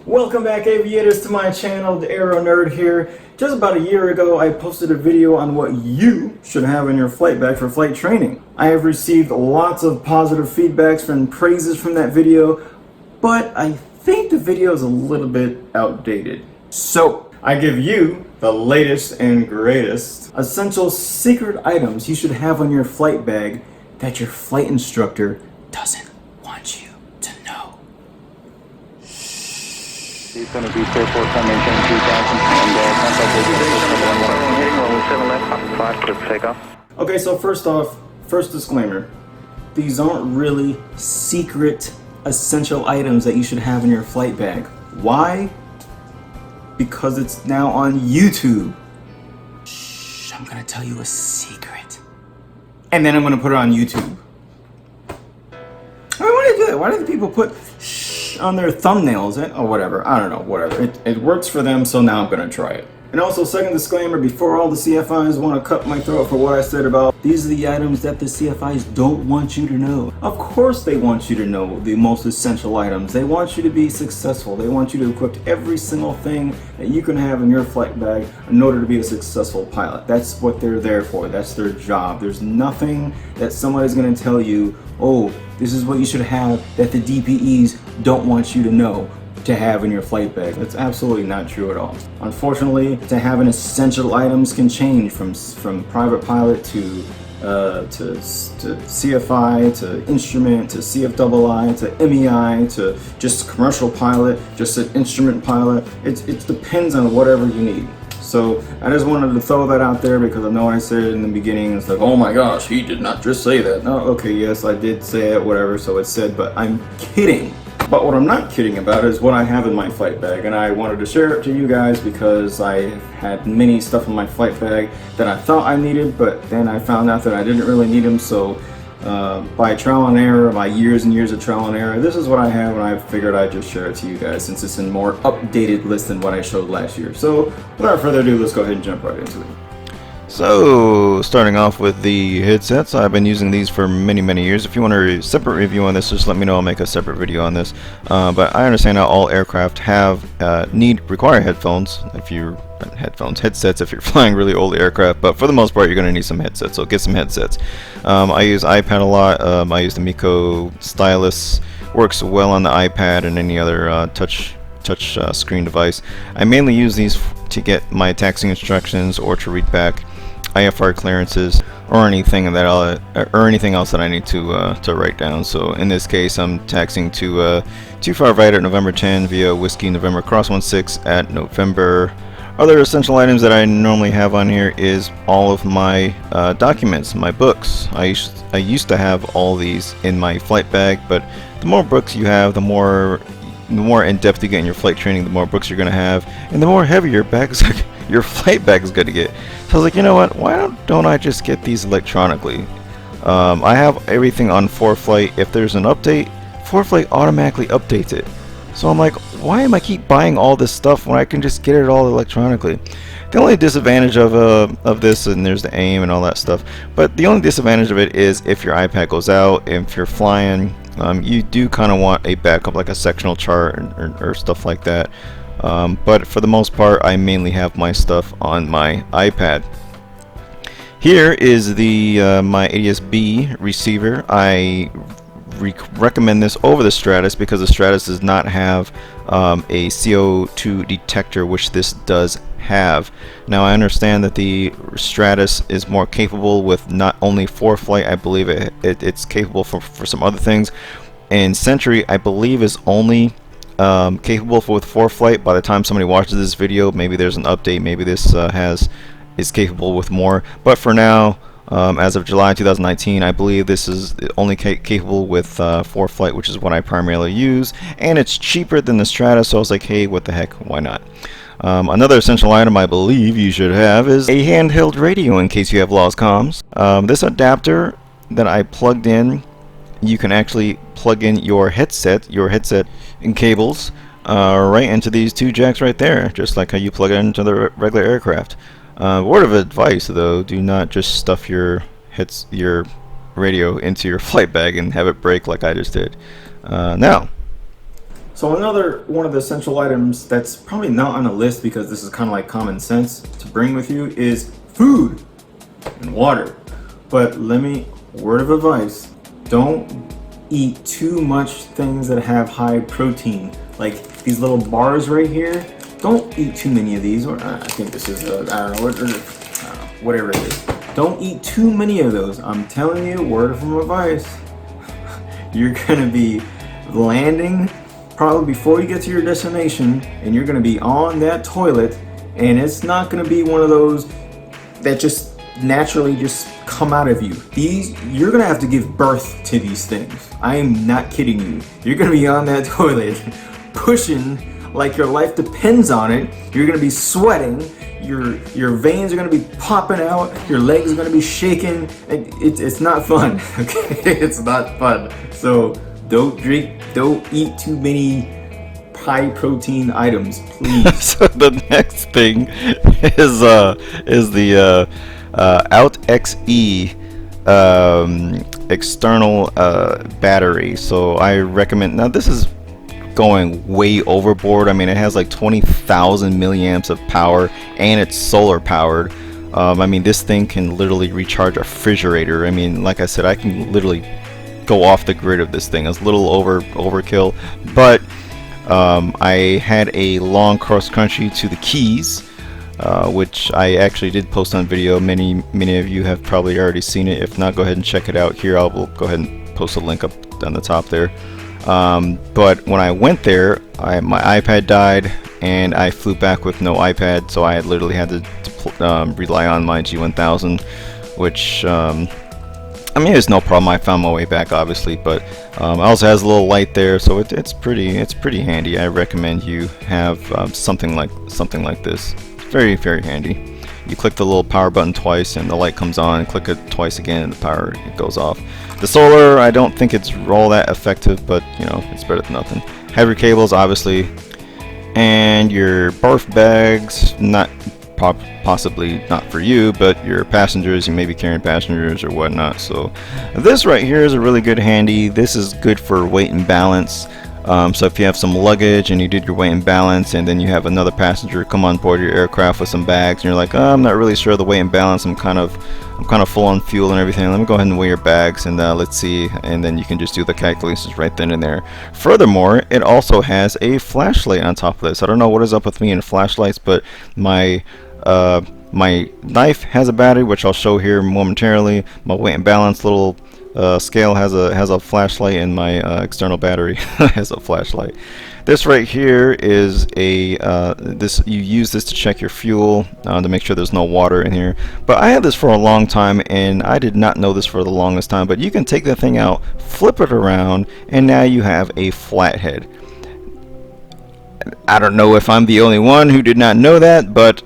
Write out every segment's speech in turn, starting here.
Welcome back, aviators, to my channel, the AeroNerd here. Just about a year ago, I posted a video on what you should have in your flight bag for flight training. I have received lots of positive feedbacks and praises from that video, but I think the video is a little bit outdated. So, I give you the latest and greatest essential secret items you should have on your flight bag that your flight instructor doesn't want you to know. He's going to be clear for time, maintain 3000, and contact with 7 left, 5, clear takeoff. Okay, so first off, first disclaimer. These aren't really secret essential items that you should have in your flight bag. Why? Because it's now on YouTube. Shh, I'm gonna tell you a secret. And then I'm gonna put it on YouTube. Why do they do that? Why do the people put shh on their thumbnails? Or whatever, I don't know, whatever. It works for them, so now I'm gonna try it. And also, second disclaimer, before all the CFIs want to cut my throat for what I said about, these are the items that the CFIs don't want you to know. Of course they want you to know the most essential items. They want you to be successful. They want you to equip every single thing that you can have in your flight bag in order to be a successful pilot. That's what they're there for. That's their job. There's nothing that somebody's going to tell you, oh, this is what you should have that the DPEs don't want you to know to have in your flight bag. That's absolutely not true at all. Unfortunately, to have an essential items can change from private pilot to CFI, to instrument, to CFII, to MEI, to just commercial pilot, just an instrument pilot. It depends on whatever you need. So I just wanted to throw that out there because I know I said it in the beginning. It's like, oh my gosh, he did not just say that. No, okay, yes, I did say it, whatever, so it's said, but I'm kidding. But what I'm not kidding about is what I have in my flight bag, and I wanted to share it to you guys because I had many stuff in my flight bag that I thought I needed, but then I found out that I didn't really need them. So by trial and error, by years and years of trial and error, this is what I have, and I figured I'd just share it to you guys since it's in more updated list than what I showed last year. So without further ado, let's go ahead and jump right into it. So, starting off with the headsets, I've been using these for many years. If you want a separate review on this, just let me know. I'll make a separate video on this. But I understand how all aircraft have require headphones. Headsets if you're flying really old aircraft. But for the most part, you're going to need some headsets. So get some headsets. I use iPad a lot. I use the Miko stylus. Works well on the iPad and any other touch screen device. I mainly use these to get my taxiing instructions or to read back IFR clearances or anything else that I need to write down. So in this case, I'm taxiing to 25 right at November 10 via Whiskey November Cross 16 at November. Other essential items that I normally have on here is all of my documents, my books. I used to have all these in my flight bag, but the more books you have, the more in depth you get in your flight training, the more books you're going to have, and the more heavy your flight bag is going to get. So I was like, you know what, why don't I just get these electronically? I have everything on ForeFlight. If there's an update, ForeFlight automatically updates it. So I'm like, why am I keep buying all this stuff when I can just get it all electronically? The only disadvantage of this, and there's the aim and all that stuff, but the only disadvantage of it is if your iPad goes out, if you're flying, you do kind of want a backup, like a sectional chart or stuff like that. But for the most part, I mainly have my stuff on my iPad. Here is the my ADS-B receiver. I recommend this over the Stratus because the Stratus does not have a CO2 detector, which this does have. Now I understand that the Stratus is more capable with not only ForeFlight, I believe it's capable for some other things, and Sentry I believe is only capable with ForeFlight. By the time somebody watches this video, maybe there's an update, maybe this is capable with more, but for now, as of July 2019, I believe this is only capable with ForeFlight, which is what I primarily use, and it's cheaper than the Stratus, so I was like, hey, what the heck, why not? Another essential item I believe you should have is a handheld radio in case you have lost comms. This adapter that I plugged in, you can actually plug in your headset and cables right into these two jacks right there, just like how you plug it into the regular aircraft. Word of advice though, do not just stuff your radio into your flight bag and have it break like I just did. Now, So another one of the essential items that's probably not on the list because this is kind of like common sense to bring with you is food and water. But word of advice, don't eat too much things that have high protein. Like these little bars right here, don't eat too many of these. Or I think this is, I don't know, whatever it is. Don't eat too many of those. I'm telling you, word of advice, you're gonna be landing probably before you get to your destination, and you're gonna be on that toilet, and it's not gonna be one of those that just naturally just come out of you. You're gonna have to give birth to these things. I am not kidding you. You're gonna be on that toilet pushing like your life depends on it. You're gonna be sweating. Your veins are gonna be popping out. Your legs are gonna be shaking. It's not fun. Okay, it's not fun. So don't eat too many high protein items, please. So the next thing is the Out XE external battery. So I recommend, now this is going way overboard. I mean, it has like 20,000 milliamps of power, and it's solar powered. I mean, this thing can literally recharge a refrigerator. I mean, like I said, I can literally go off the grid of this thing. It's a little overkill, but I had a long cross country to the Keys, which I actually did post on video. Many of you have probably already seen it. If not, go ahead and check it out here. We'll go ahead and post a link up on the top there. But when I went there, my iPad died, and I flew back with no iPad, so I literally had to rely on my G1000, which I mean, it's no problem. I found my way back, obviously, but it also has a little light there, so it's pretty handy. I recommend you have something like this. It's very handy. You click the little power button twice, and the light comes on. Click it twice again, and the power goes off. The solar, I don't think it's all that effective, but you know, it's better than nothing. Heavy cables, obviously, and your barf bags, not possibly not for you, but your passengers. You may be carrying passengers or whatnot. So this right here is a really good handy. This is good for weight and balance. So if you have some luggage and you did your weight and balance, and then you have another passenger come on board your aircraft with some bags, and you're like, oh, I'm not really sure of the weight and balance. I'm kind of full on fuel and everything. Let me go ahead and weigh your bags, and let's see. And then you can just do the calculations right then and there. Furthermore, it also has a flashlight on top of this. I don't know what is up with me and flashlights, but my knife has a battery, which I'll show here momentarily. My weight and balance little scale has a flashlight, and my external battery has a flashlight. This right here is you use this to check your fuel to make sure there's no water in here. But I had this for a long time, and I did not know this for the longest time. But you can take the thing out, flip it around, and now you have a flathead. I don't know if I'm the only one who did not know that, but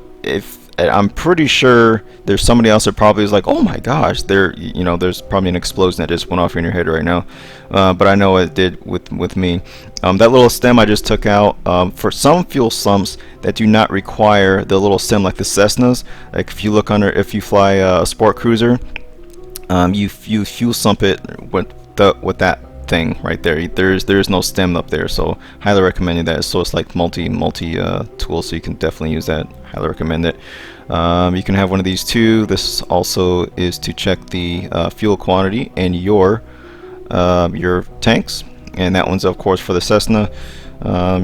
I'm pretty sure there's somebody else that probably is like, oh my gosh, there's probably an explosion that just went off in your head right now. But I know it did with me. That little stem I just took out, for some fuel sumps that do not require the little stem, like the Cessnas. Like if you fly a sport cruiser, you fuel sump it with that thing right there. There's no stem up there, so highly recommend that. So it's like multi tool, so you can definitely use that. Highly recommend it. You can have one of these too. This also is to check the fuel quantity in your tanks, and that one's of course for the Cessna. I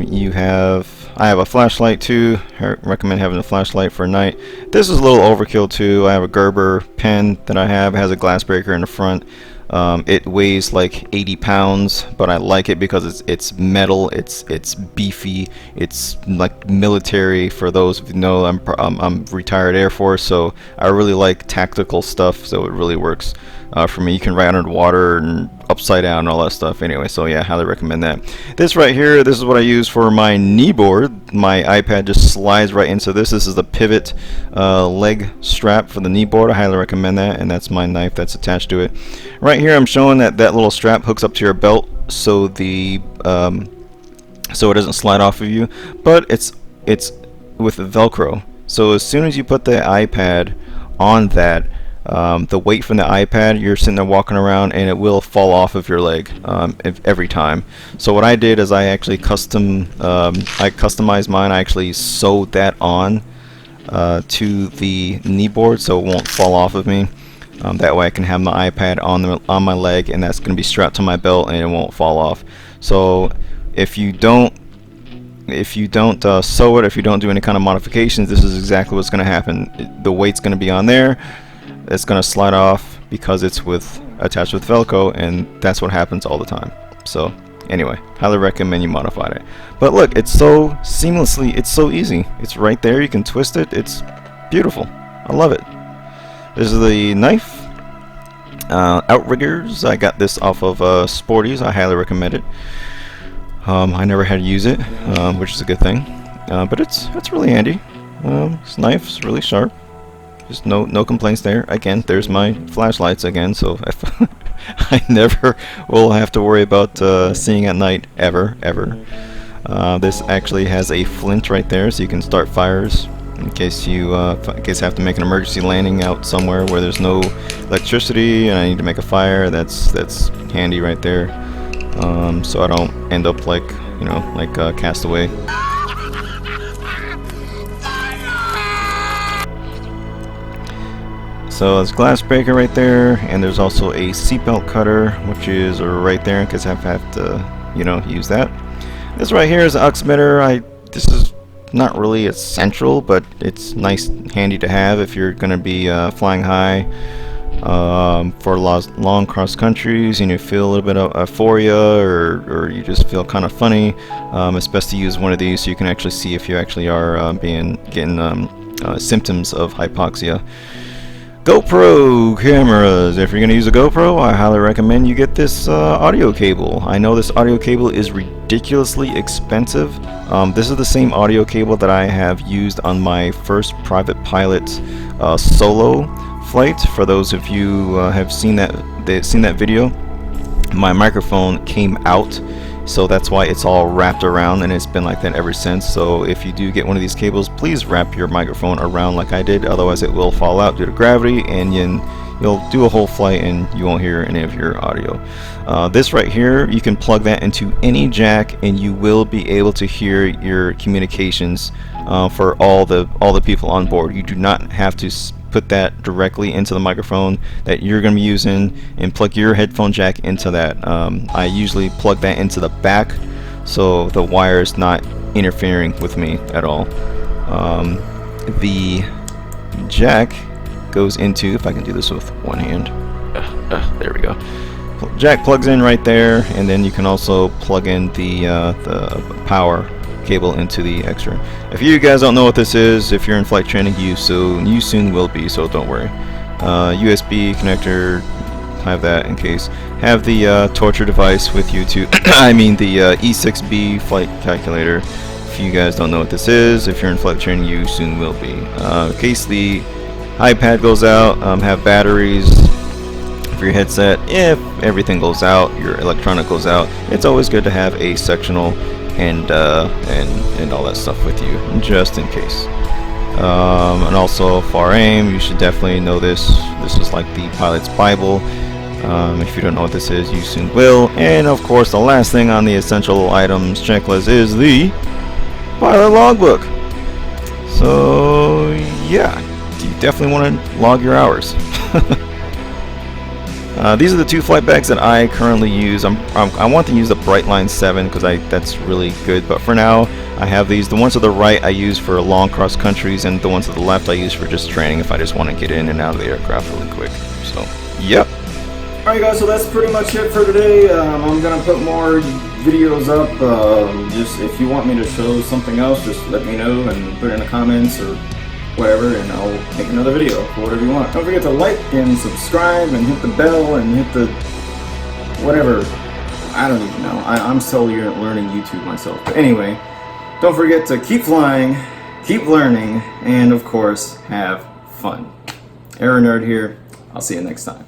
have a flashlight too. I recommend having a flashlight for night. This is a little overkill too. I have a Gerber pen that I have. It has a glass breaker in the front. It weighs like 80 pounds, but I like it because it's metal, it's beefy, it's like military. For those of you know, I'm retired Air Force, so I really like tactical stuff, so it really works for me. You can write underwater and upside down and all that stuff. Anyway, so yeah, highly recommend that. This right here, this is what I use for my knee board. My iPad just slides right into this. This is the pivot leg strap for the knee board. I highly recommend that, and that's my knife that's attached to it. Right here I'm showing that little strap hooks up to your belt, so so it doesn't slide off of you, but it's with Velcro. So as soon as you put the iPad on that, the weight from the iPad, you're sitting there walking around and it will fall off of your leg every time. So what I did is I actually customized mine. I actually sewed that on to the knee board so it won't fall off of me. That way I can have my iPad on my leg, and that's going to be strapped to my belt and it won't fall off. So if you don't sew it, if you don't do any kind of modifications, this is exactly what's going to happen. The weight's going to be on there. It's going to slide off because it's attached with Velcro, and that's what happens all the time. So anyway, highly recommend you modify it. But look, it's so seamlessly, it's so easy. It's right there. You can twist it. It's beautiful. I love it. This is the knife. Outriggers. I got this off of Sporties. I highly recommend it. I never had to use it, which is a good thing. But it's really handy. This knife's really sharp. Just no complaints there. Again, there's my flashlights again, so I never will have to worry about seeing at night ever. This actually has a flint right there, so you can start fires in case you have to make an emergency landing out somewhere where there's no electricity and I need to make a fire. That's handy right there, so I don't end up like Castaway. So there's glass breaker right there, and there's also a seatbelt cutter, which is right there in case I have to, use that. This right here is an oximeter. This is not really essential, but it's nice, handy to have if you're going to be flying high for long cross countries, and you feel a little bit of euphoria, or you just feel kind of funny. It's best to use one of these so you can actually see if you actually are getting symptoms of hypoxia. GoPro cameras. If you're going to use a GoPro, I highly recommend you get this audio cable. I know this audio cable is ridiculously expensive. This is the same audio cable that I have used on my first private pilot solo flight. For those of you who have seen that video, my microphone came out, so that's why it's all wrapped around, and it's been like that ever since. So if you do get one of these cables, please wrap your microphone around like I did, otherwise it will fall out due to gravity, and you'll do a whole flight and you won't hear any of your audio. This right here, you can plug that into any jack and you will be able to hear your communications for all the people on board. You do not have to put that directly into the microphone that you're going to be using and plug your headphone jack into that. I usually plug that into the back so the wire is not interfering with me at all. The jack goes into, if I can do this with one hand, there we go. Jack plugs in right there, and then you can also plug in the power cable into the Xtra. If you guys don't know what this is, if you're in flight training, you soon will be, so don't worry. USB connector, have that in case. Have the torture device with you too. I mean the E6B flight calculator. If you guys don't know what this is, if you're in flight training, you soon will be. In case the iPad goes out, have batteries for your headset. If everything goes out, your electronic goes out, it's always good to have a sectional and all that stuff with you, just in case. And also FAR aim, you should definitely know this. This is like the pilot's Bible. If you don't know what this is, you soon will. And of course, the last thing on the essential items checklist is the pilot logbook. So yeah, you definitely want to log your hours. These are the two flight bags that I currently use. I want to use the Brightline 7 because that's really good, but for now I have these. The ones to the right I use for long cross countries, and the ones to the left I use for just training if I just want to get in and out of the aircraft really quick. So yep. Alright guys, so that's pretty much it for today. I'm gonna put more videos up. Just if you want me to show something else, just let me know and put it in the comments or whatever, and I'll make another video for whatever you want. Don't forget to like and subscribe and hit the bell and hit the whatever. I don't even know. I'm still learning YouTube myself. But anyway, don't forget to keep flying, keep learning, and of course, have fun. AeroNerd here. I'll see you next time.